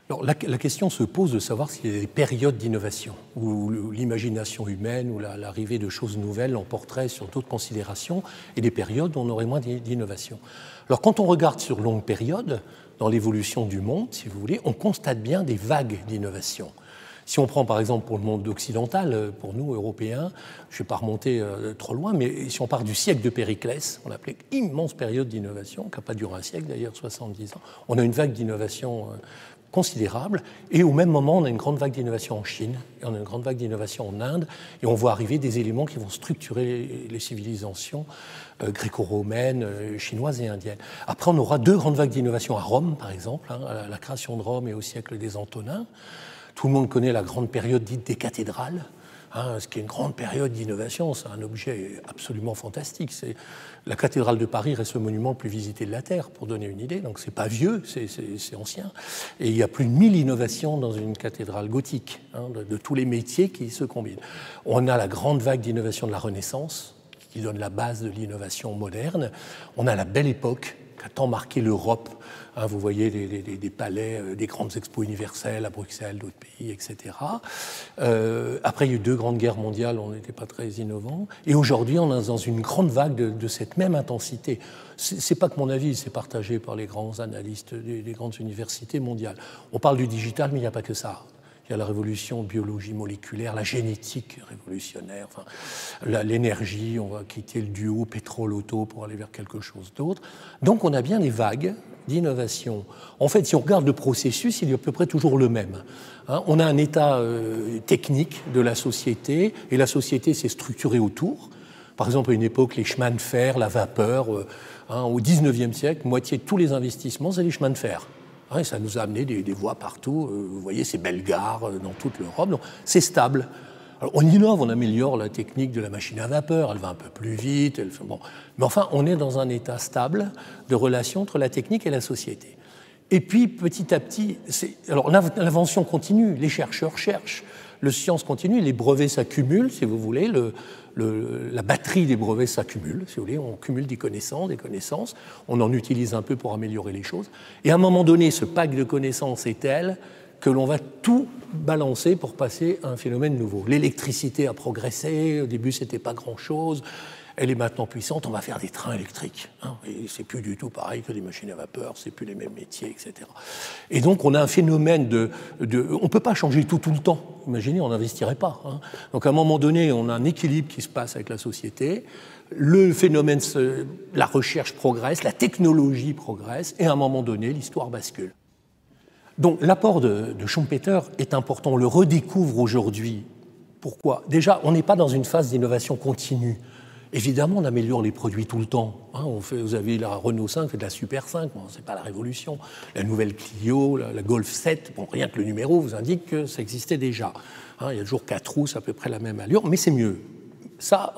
Alors, la question se pose de savoir s'il y a des périodes d'innovation, où l'imagination humaine ou l'arrivée de choses nouvelles l'emporterait sur d'autres considérations, et des périodes où on aurait moins d'innovation. Alors, quand on regarde sur longue période, dans l'évolution du monde, si vous voulez, on constate bien des vagues d'innovation. Si on prend par exemple pour le monde occidental, pour nous, Européens, je ne vais pas remonter trop loin, mais si on part du siècle de Périclès, on l'appelait immense période d'innovation, qui n'a pas duré un siècle d'ailleurs, 70 ans, on a une vague d'innovation considérable, et au même moment, on a une grande vague d'innovation en Chine, et on a une grande vague d'innovation en Inde, et on voit arriver des éléments qui vont structurer les civilisations gréco-romaines, chinoises et indiennes. Après, on aura deux grandes vagues d'innovation à Rome, par exemple, à la création de Rome et au siècle des Antonins. Tout le monde connaît la grande période dite des cathédrales, ce qui est une grande période d'innovation. C'est un objet absolument fantastique. La cathédrale de Paris reste le monument le plus visité de la Terre, pour donner une idée. Donc, ce n'est pas vieux, c'est ancien. Et il y a plus de 1000 innovations dans une cathédrale gothique, de tous les métiers qui se combinent. On a la grande vague d'innovation de la Renaissance, qui donne la base de l'innovation moderne. On a la Belle Époque, qui a tant marqué l'Europe. Vous voyez des palais, des grandes expos universelles à Bruxelles, d'autres pays, etc. Après, il y a eu deux grandes guerres mondiales, on n'était pas très innovants. Et aujourd'hui, on est dans une grande vague de cette même intensité. Ce n'est pas que mon avis, c'est partagé par les grands analystes des grandes universités mondiales. On parle du digital, mais il n'y a pas que ça. Il y a la révolution biologie moléculaire, la génétique révolutionnaire, enfin, l'énergie, on va quitter le duo pétrole-auto pour aller vers quelque chose d'autre. Donc on a bien des vagues d'innovation. En fait, si on regarde le processus, il est à peu près toujours le même. On a un état technique de la société, et la société s'est structurée autour. Par exemple, à une époque, les chemins de fer, la vapeur, au XIXe siècle, moitié de tous les investissements, c'est les chemins de fer. Et ça nous a amené des voies partout. Vous voyez ces belles gares dans toute l'Europe. Donc, c'est stable. Alors, on innove, on améliore la technique de la machine à vapeur. Elle va un peu plus vite. Bon. Mais enfin, on est dans un état stable de relation entre la technique et la société. Et puis, petit à petit, alors l'invention continue. Les chercheurs cherchent. La science continue. Les brevets s'accumulent, si vous voulez. La batterie des brevets s'accumule, si vous voulez, on cumule des connaissances, on en utilise un peu pour améliorer les choses, et à un moment donné, ce pack de connaissances est tel que l'on va tout balancer pour passer à un phénomène nouveau. L'électricité a progressé, au début c'était pas grand-chose, elle est maintenant puissante, on va faire des trains électriques, et c'est plus du tout pareil que des machines à vapeur, c'est plus les mêmes métiers, etc. Et donc on a un phénomène on peut pas changer tout le temps, imaginez, on n'investirait pas. Donc à un moment donné, on a un équilibre qui se passe avec la société, le phénomène, la recherche progresse, la technologie progresse, et à un moment donné, l'histoire bascule. Donc l'apport de Schumpeter est important, on le redécouvre aujourd'hui. Pourquoi ? Déjà, on n'est pas dans une phase d'innovation continue. Évidemment, on améliore les produits tout le temps. Vous avez la Renault 5, c'est de la Super 5, bon, ce n'est pas la révolution. La nouvelle Clio, la Golf 7, bon, rien que le numéro vous indique que ça existait déjà. Il y a toujours 4 roues, c'est à peu près la même allure, mais c'est mieux. Ça,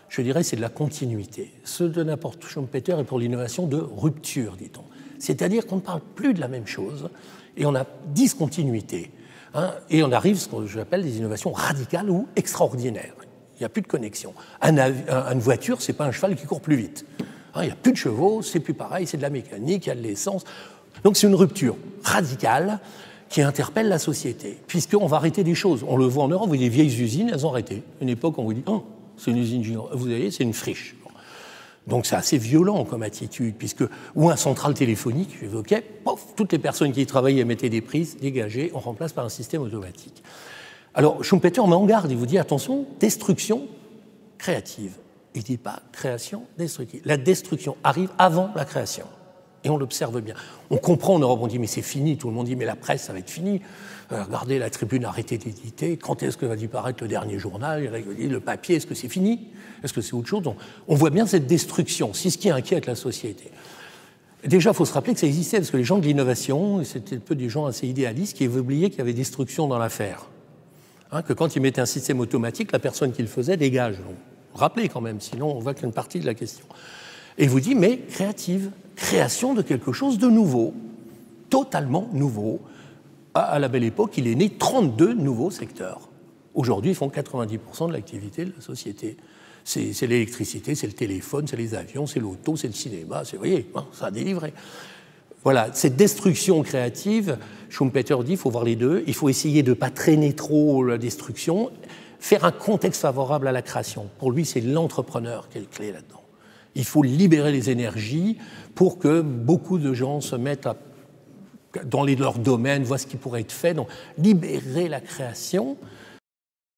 je dirais, c'est de la continuité. Ce de n'importe Schumpeter est pour l'innovation de rupture, dit-on. C'est-à-dire qu'on ne parle plus de la même chose et on a discontinuité. Et on arrive à ce que j'appelle des innovations radicales ou extraordinaires. Il n'y a plus de connexion. Une voiture, ce n'est pas un cheval qui court plus vite. Il n'y a plus de chevaux, c'est plus pareil, c'est de la mécanique, il y a de l'essence. Donc c'est une rupture radicale qui interpelle la société, puisqu'on va arrêter des choses. On le voit en Europe, vous voyez, les vieilles usines, elles ont arrêté. Une époque, on vous dit, c'est une usine, vous voyez, c'est une friche. Donc c'est assez violent comme attitude, ou un central téléphonique, j'évoquais, toutes les personnes qui y travaillaient mettaient des prises dégagées, on remplace par un système automatique. Alors, Schumpeter met en garde, il vous dit, attention, destruction créative. Il ne dit pas création destructive. La destruction arrive avant la création. Et on l'observe bien. On comprend en Europe, on dit, mais c'est fini. Tout le monde dit, mais la presse, ça va être fini. Regardez, la Tribune a arrêté d'éditer. Quand est-ce que va disparaître le dernier journal ? Le papier, est-ce que c'est fini ? Est-ce que c'est autre chose ? Donc, on voit bien cette destruction. C'est ce qui inquiète la société. Déjà, il faut se rappeler que ça existait, parce que les gens de l'innovation, c'était un peu des gens assez idéalistes qui avaient oublié qu'il y avait destruction dans l'affaire. Que quand ils mettaient un système automatique, la personne qui le faisait dégage. Donc, rappelez quand même, sinon on voit qu'une partie de la question. Et il vous dit, mais créative, création de quelque chose de nouveau, totalement nouveau. À la Belle Époque, il est né 32 nouveaux secteurs. Aujourd'hui, ils font 90% de l'activité de la société. C'est l'électricité, c'est le téléphone, c'est les avions, c'est l'auto, c'est le cinéma, vous voyez, ça a délivré. Voilà, cette destruction créative, Schumpeter dit, il faut voir les deux, il faut essayer de ne pas traîner trop la destruction, faire un contexte favorable à la création. Pour lui, c'est l'entrepreneur qui est le clé là-dedans. Il faut libérer les énergies pour que beaucoup de gens se mettent dans leur domaine, voient ce qui pourrait être fait. Donc, libérer la création,